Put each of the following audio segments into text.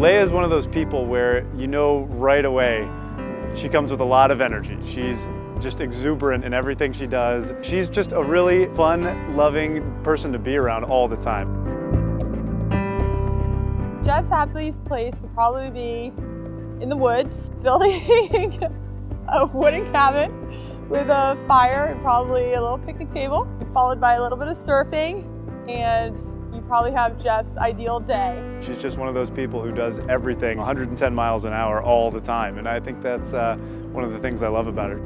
Leia is one of those people where you know right away she comes with a lot of energy. She's just exuberant in everything she does. She's just a really fun, loving person to be around all the time. Jeff's happiest place would probably be in the woods, building a wooden cabin with a fire and probably a little picnic table, followed by a little bit of surfing, and you probably have Jeff's ideal day. She's just one of those people who does everything 110 miles an hour all the time, and I think that's one of the things I love about her.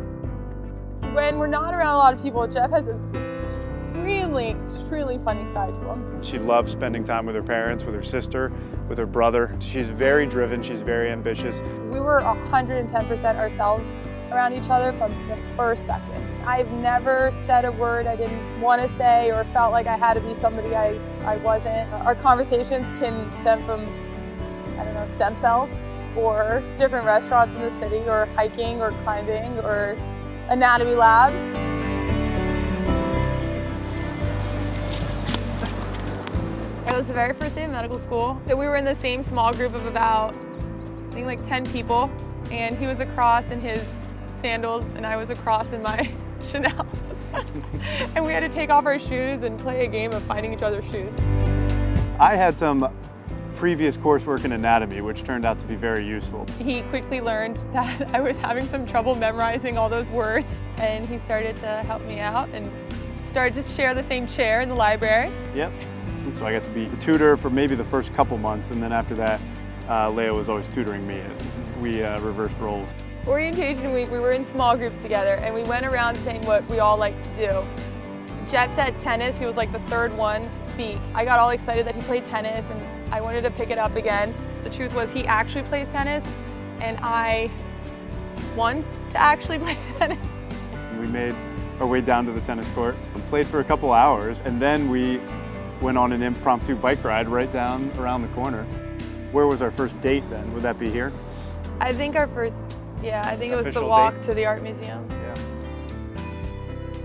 When we're not around a lot of people, Jeff has an extremely funny side to him. She loves spending time with her parents, with her sister, with her brother. She's very driven, she's very ambitious. We were 110% ourselves around each other from the first second. I've never said a word I didn't want to say or felt like I had to be somebody I wasn't. Our conversations can stem from, I don't know, stem cells or different restaurants in the city or hiking or climbing or anatomy lab. It was the very first day of medical school. So we were in the same small group of about, I think like 10 people, and he was across in his sandals and I was across in my Chanel. And we had to take off our shoes and play a game of finding each other's shoes. I had some previous coursework in anatomy, which turned out to be very useful. He quickly learned that I was having some trouble memorizing all those words, and he started to help me out and started to share the same chair in the library. Yep. So I got to be the tutor for maybe the first couple months, and then after that, Leia was always tutoring me. We reversed roles. Orientation week, we were in small groups together, and we went around saying what we all like to do. Jeff said tennis. He was like the third one to speak. I got all excited that he played tennis, and I wanted to pick it up again. The truth was he actually plays tennis, and I want to actually play tennis. We made our way down to the tennis court, played for a couple hours, and then we went on an impromptu bike ride right down around the corner. Where was our first date then? Would that be here? I think our first, I think it was the Official walk date? to the art museum. Yeah.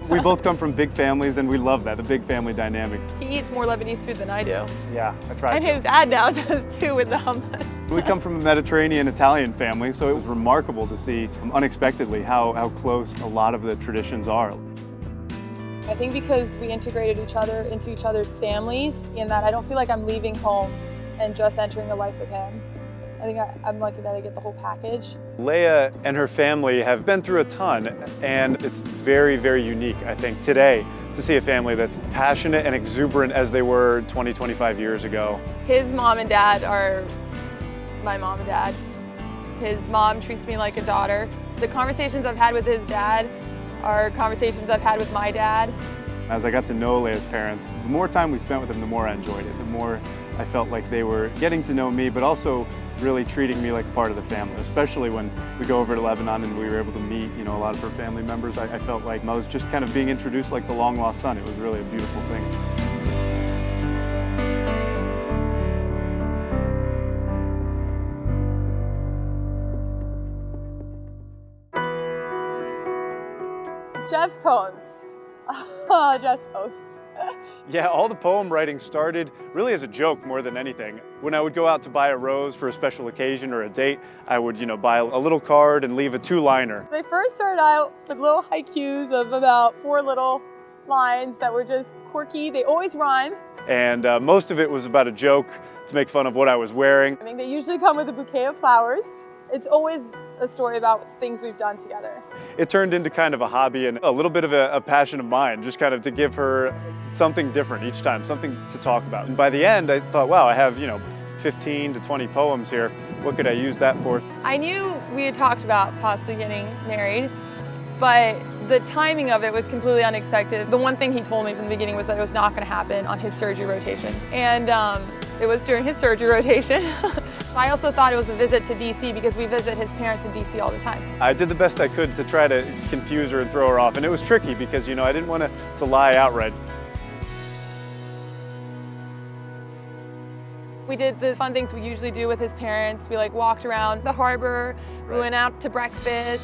We both come from big families and we love that, the big family dynamic. He eats more Lebanese food than I do. Yeah, I tried And to. his dad now does too with the hummus. We come from a Mediterranean Italian family, so it was remarkable to see unexpectedly how close a lot of the traditions are. I think because we integrated each other into each other's families, in that I don't feel like I'm leaving home and just entering a life with him. I think I'm lucky that I get the whole package. Leia and her family have been through a ton, and it's very, very unique, I think, today to see a family that's passionate and exuberant as they were 20, 25 years ago. His mom and dad are my mom and dad. His mom treats me like a daughter. The conversations I've had with his dad are conversations I've had with my dad. As I got to know Leia's parents, the more time we spent with them, the more I enjoyed it. The more I felt like they were getting to know me, but also really treating me like a part of the family, especially when we go over to Lebanon and we were able to meet, a lot of her family members. I felt like I was just kind of being introduced like the long lost son. It was really a beautiful thing. Jeff's poems. Oh, Jeff's poems. Yeah, all the poem writing started really as a joke more than anything. When I would go out to buy a rose for a special occasion or a date, I would, buy a little card and leave a two-liner. They first started out with little haikus of about 4 little lines that were just quirky. They always rhyme. And most of it was about a joke to make fun of what I was wearing. I mean, they usually come with a bouquet of flowers. It's always a story about things we've done together. It turned into kind of a hobby and a little bit of a passion of mine, just kind of to give her something different each time, something to talk about. And by the end, I thought, wow, I have, 15 to 20 poems here. What could I use that for? I knew we had talked about possibly getting married, but the timing of it was completely unexpected. The one thing he told me from the beginning was that it was not going to happen on his surgery rotation. And it was during his surgery rotation. I also thought it was a visit to DC because we visit his parents in DC all the time. I did the best I could to try to confuse her and throw her off, and it was tricky because, I didn't want to lie outright. We did the fun things we usually do with his parents. We walked around the harbor, we went out to breakfast,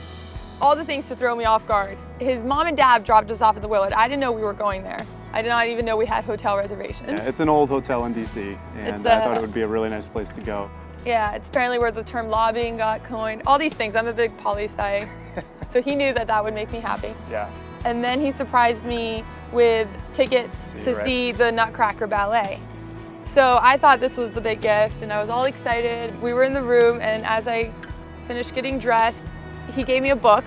all the things to throw me off guard. His mom and dad dropped us off at the Willard. I didn't know we were going there. I did not even know we had hotel reservations. Yeah, it's an old hotel in DC, and I thought it would be a really nice place to go. Yeah, it's apparently where the term lobbying got coined. All these things. I'm a big poli-sci. So he knew that that would make me happy. Yeah. And then he surprised me with tickets to see the Nutcracker Ballet. So I thought this was the big gift and I was all excited. We were in the room and as I finished getting dressed, he gave me a book.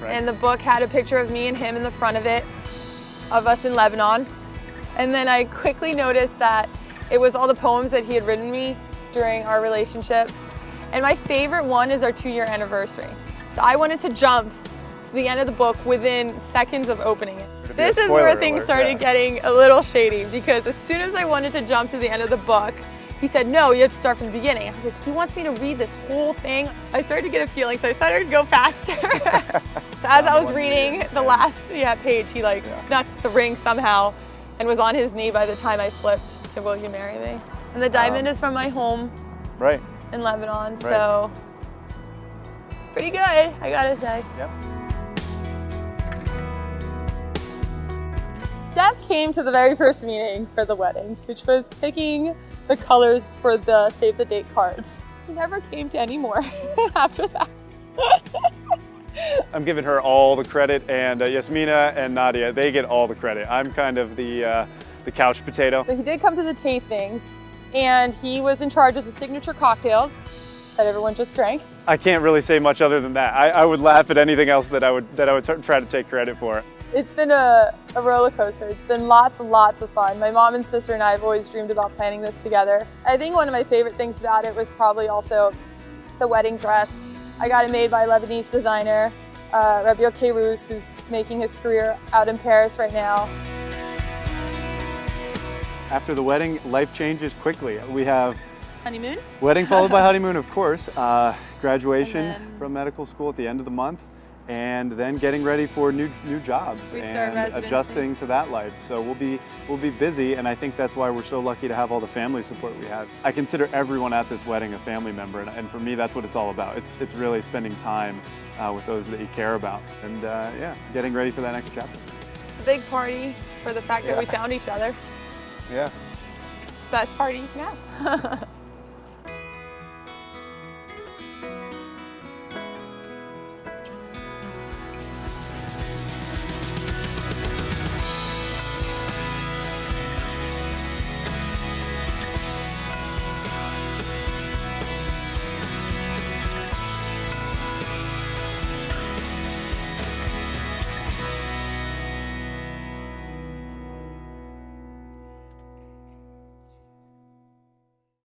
Right. And the book had a picture of me and him in the front of it, of us in Lebanon. And then I quickly noticed that it was all the poems that he had written me during our relationship. And my favorite one is our 2-year anniversary. So I wanted to jump to the end of the book within seconds of opening it. This is where things started getting a little shady because as soon as I wanted to jump to the end of the book, he said, no, you have to start from the beginning. I was like, he wants me to read this whole thing. I started to get a feeling, so I started to go faster. So as I was reading the last page, he snuck the ring somehow and was on his knee by the time I flipped to Will You Marry Me? And the diamond is from my home in Lebanon, so it's pretty good, I gotta say. Yep. Jeff came to the very first meeting for the wedding, which was picking the colors for the save the date cards. He never came to any more after that. I'm giving her all the credit, and Yasmina and Nadia, they get all the credit. I'm kind of the couch potato. So he did come to the tastings, and he was in charge of the signature cocktails that everyone just drank. I can't really say much other than that. I would laugh at anything else that I would try to take credit for. It's been a roller coaster. It's been lots and lots of fun. My mom and sister and I have always dreamed about planning this together. I think one of my favorite things about it was probably also the wedding dress. I got it made by a Lebanese designer, Rabio Kairouz, who's making his career out in Paris right now. After the wedding, life changes quickly. We have Honeymoon? Wedding followed by honeymoon, of course. Graduation from medical school at the end of the month. And then getting ready for new jobs and adjusting to that life. So we'll be busy, and I think that's why we're so lucky to have all the family support we have. I consider everyone at this wedding a family member, and for me, that's what it's all about. It's really spending time with those that you care about, and getting ready for that next chapter. A big party for the fact that we found each other. Yeah. Best party now.